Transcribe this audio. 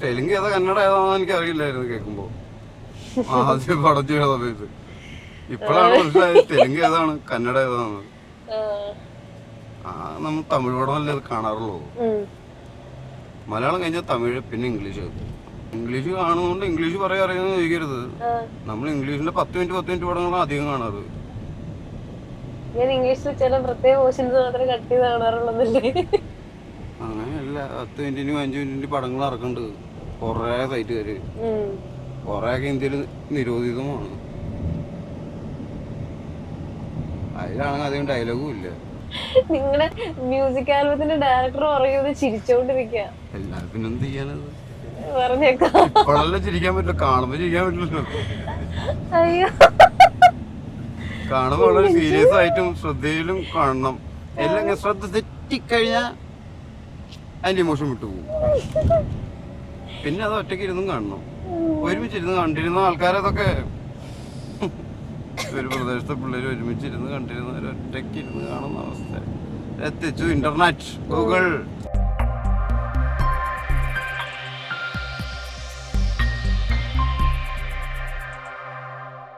തെലുങ്ക് ഏതാ കന്നഡ ഏതാണെന്ന് എനിക്ക് അറിയില്ലായിരുന്നു കേൾക്കുമ്പോ. ആദ്യം പടം ചെയ്യണ സമയത്ത് ഇപ്പോഴാണ് മനസ്സിലായത് തെലുങ്ക് ഏതാണ് കന്നഡ ഏതാണെന്ന്. നമ്മൾ തമിഴ് പടമല്ലേ അത് കാണാറുള്ളൂ. മലയാളം കഴിഞ്ഞാൽ തമിഴ്, പിന്നെ ഇംഗ്ലീഷ്. ഇംഗ്ലീഷ് കാണുന്നതുകൊണ്ട് ഇംഗ്ലീഷ് പറയാൻ അറിയാമെന്ന് ചോദിക്കരുത്. നമ്മൾ ഇംഗ്ലീഷിന്റെ 10 മിനിറ്റ് പടങ്ങളാണ് അധികം കാണാറ്. ഞാൻ ഇംഗ്ലീഷിൽ ചില പ്രത്യേക പോർഷൻസ് മാത്രമേ കട്ട് ചെയ്ത് കാണാറുള്ളതല്ലേ. അങ്ങനെയല്ല, 10 മിനിറ്റിന് 5 മിനിറ്റിന് പടങ്ങൾ ഇറക്കുന്നുണ്ട് കൊറേ സൈറ്റുകാര്. കൊറേയൊക്കെ ഇന്ത്യയിൽ നിരോധിതമാണ്. അതിലാണെങ്കിൽ അധികം ഡയലോഗും ഇല്ല. നിങ്ങളുടെ മ്യൂസിക് ആൽബത്തിന്റെ ഡയറക്ടർ പറയുന്നത് ചിരിച്ചോണ്ടിരിക്കുക. എല്ലാത്തിനും എന്ത് ചെയ്യാനത്? പറഞ്ഞേക്കാം. ഇപ്പോഴല്ലേ ചിരിക്കാൻ പറ്റില്ല, കാണുമ്പോ ചിരിക്കാൻ പറ്റില്ലല്ലോ. അയ്യോ, കാണുമ്പോ വളരെ സീരിയസ് ആയിട്ടും ശ്രദ്ധയിലും കാണണം. എല്ലാം ഇങ്ങനെ ശ്രദ്ധ തെറ്റിക്കഴിഞ്ഞാൽ അതിന്റെ ഇമോഷൻ വിട്ടുപോകും. പിന്നെ അത് ഒറ്റയ്ക്ക് ഇരുന്നും കാണണം. ഒരുമിച്ചിരുന്ന് കണ്ടിരുന്ന ആൾക്കാരതൊക്കെ ഒരു പ്രദേശത്തെ പിള്ളേർ ഒരുമിച്ചിരുന്ന് കണ്ടിരുന്ന ഒറ്റയ്ക്ക് ഇരുന്ന് കാണുന്ന അവസ്ഥ എത്തിച്ചു ഇന്റർനെറ്റ്, ഗൂഗിൾ.